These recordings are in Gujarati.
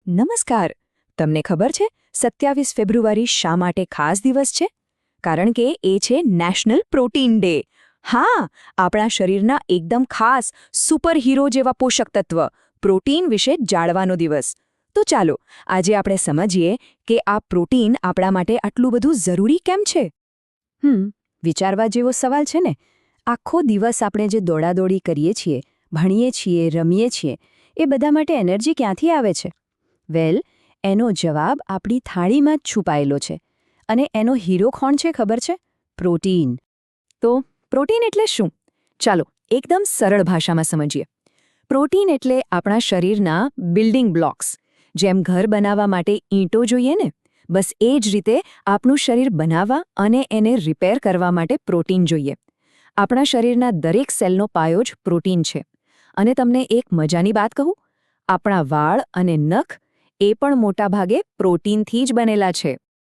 નમસ્કાર. તમને ખબર છે 27 ફેબ્રુઆરી શા માટે ખાસ દિવસ છે? કારણ કે એ છે નેશનલ પ્રોટીન ડે. હા, આપણા શરીરના એકદમ ખાસ સુપર હીરો જેવા પોષક તત્વ પ્રોટીન વિશે જાણવાનો દિવસ. તો ચાલો આજે આપણે સમજીએ કે આ પ્રોટીન આપણા માટે આટલું બધું જરૂરી કેમ છે. વિચારવા જેવો સવાલ છે ને. આખો દિવસ આપણે જે દોડાદોડી કરીએ છીએ, ભણીએ છીએ, રમીએ છીએ, એ બધા માટે એનર્જી ક્યાંથી આવે છે? વેલ, એનો જવાબ આપણી થાળીમાં જ છુપાયેલો છે. અને એનો હીરો કોણ છે ખબર છે? પ્રોટીન. તો પ્રોટીન એટલે શું? ચાલો એકદમ સરળ ભાષામાં સમજીએ. પ્રોટીન એટલે આપણા શરીરના બિલ્ડિંગ બ્લોક્સ. જેમ ઘર બનાવવા માટે ઈંટો જોઈએ ને, બસ એ જ રીતે આપણું શરીર બનાવવા અને એને રિપેર કરવા માટે પ્રોટીન જોઈએ. આપણા શરીરના દરેક સેલનો પાયો જ પ્રોટીન છે. અને તમને એક મજાની વાત કહું, આપણા વાળ અને નખ એ પણ મોટાભાગે પ્રોટીનથી જ બનેલા છે.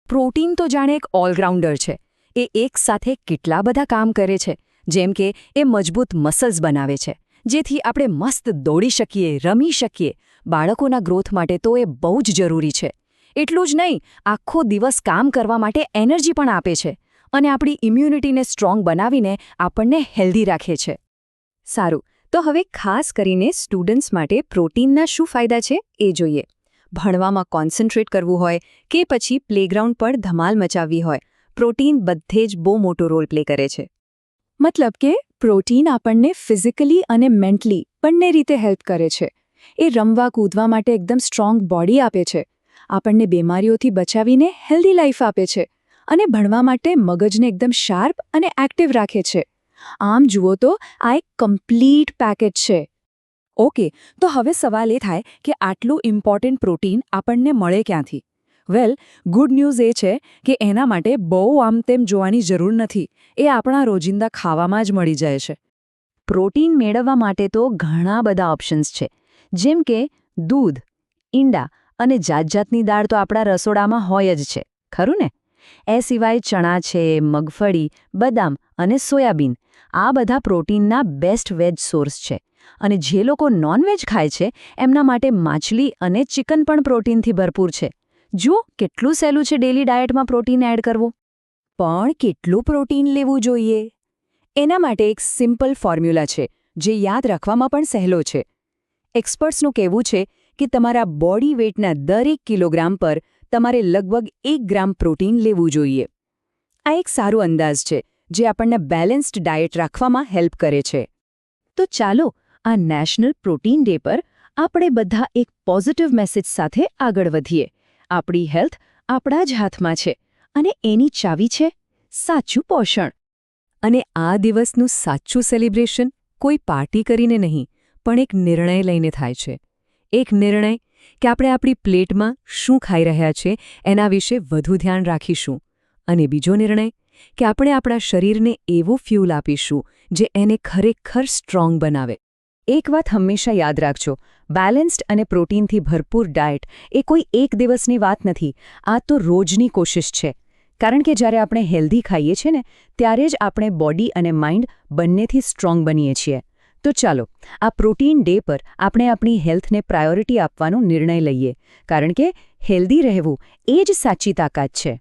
પ્રોટીન તો જાણે એક ઓલરાઉન્ડર છે. એ એકસાથે કેટલા બધા કામ કરે છે. જેમ કે એ મજબૂત મસલ્સ બનાવે છે, જેથી આપણે મસ્ત દોડી શકીએ, રમી શકીએ. બાળકોના ગ્રોથ માટે તો એ બહુ જ જરૂરી છે. એટલું જ નહીં, આખો દિવસ કામ કરવા માટે એનર્જી પણ આપે છે. અને આપણી ઇમ્યુનિટીને સ્ટ્રોંગ બનાવીને આપણને હેલ્ધી રાખે છે. સારું, તો હવે ખાસ કરીને સ્ટુડન્ટ્સ માટે પ્રોટીનના શું ફાયદા છે એ જોઈએ. ભણવામાં કોન્સન્ટ્રેટ કરવું હોય કે પછી પ્લેગ્રાઉન્ડ પર ધમાલ મચાવવી હોય, પ્રોટીન બધે જ બહુ મોટો રોલ પ્લે કરે છે. મતલબ કે પ્રોટીન આપણને ફિઝિકલી અને મેન્ટલી બંને રીતે હેલ્પ કરે છે. એ રમવા કૂદવા માટે એકદમ સ્ટ્રોંગ બોડી આપે છે. આપણને બીમારીઓથી બચાવીને હેલ્ધી લાઈફ આપે છે. અને ભણવા માટે મગજને એકદમ શાર્પ અને એક્ટિવ રાખે છે. આમ જુઓ તો આ એક કમ્પ્લીટ પેકેજ છે. ઓકે, તો હવે સવાલ એ થાય કે આટલું ઇમ્પોર્ટન્ટ પ્રોટીન આપણને મળે ક્યાંથી? વેલ, ગુડ ન્યૂઝ એ છે કે એના માટે બહુ આમ તેમ જોવાની જરૂર નથી. એ આપણા રોજિંદા ખાવામાં જ મળી જાય છે. પ્રોટીન મેળવવા માટે તો ઘણા બધા ઓપ્શન્સ છે. જેમ કે દૂધ, ઈંડા અને જાતજાતની દાળ તો આપણા રસોડામાં હોય જ છે, ખરું ને? એ સિવાય ચણા છે, મગફળી, બદામ અને સોયાબીન. આ બધા પ્રોટીનના બેસ્ટ વેજ સોર્સ છે. અને જે લોકો નોનવેજ ખાય છે, એમના માટે માછલી અને ચિકન પણ પ્રોટીનથી ભરપૂર છે. જુઓ કેટલું સહેલું છે ડેલી ડાયટમાં પ્રોટીન એડ કરવું. પણ કેટલું પ્રોટીન લેવું જોઈએ? એના માટે એક સિમ્પલ ફોર્મ્યુલા છે, જે યાદ રાખવામાં પણ સહેલો છે. એક્સપર્ટ્સનું કહેવું છે કે તમારા બોડી વેઇટના દરેક કિલોગ્રામ પર તમારે લગભગ 1 ગ્રામ પ્રોટીન લેવું જોઈએ. આ એક સારો અંદાજ છે, જે આપણને બેલેન્સ્ડ ડાયટ રાખવામાં હેલ્પ કરે છે. તો ચાલો આ નેશનલ પ્રોટીન ડે પર આપણે બધા એક પોઝિટિવ મેસેજ સાથે આગળ વધીએ. આપણી હેલ્થ આપણા જ હાથમાં છે અને એની ચાવી છે સાચું પોષણ. અને આ દિવસનું સાચું સેલિબ્રેશન કોઈ પાર્ટી કરીને નહીં, પણ એક નિર્ણય લઈને થાય છે. એક નિર્ણય કે આપણે આપણી પ્લેટમાં શું ખાઈ રહ્યા છે એના વિશે વધુ ધ્યાન રાખીશું. અને બીજો નિર્ણય કે આપણે આપણા શરીરને એવો ફ્યુલ આપીશું જે એને ખરેખર સ્ટ્રોંગ બનાવે. એક વાત હંમેશા યાદ રાખજો, બેલેન્સ્ડ અને પ્રોટીનથી ભરપૂર ડાયટ એ કોઈ એક દિવસની વાત નથી. આ તો રોજની કોશિશ છે. કારણ કે જ્યારે આપણે હેલ્ધી ખાઈએ છીએ ને, ત્યારે જ આપણે બોડી અને માઇન્ડ બંનેથી સ્ટ્રોંગ બનીએ છીએ. તો ચાલો આ પ્રોટીન ડે પર આપણે આપણી હેલ્થને પ્રાયોરિટી આપવાનો નિર્ણય લઈએ. કારણ કે હેલ્ધી રહેવું એ જ સાચી તાકાત છે.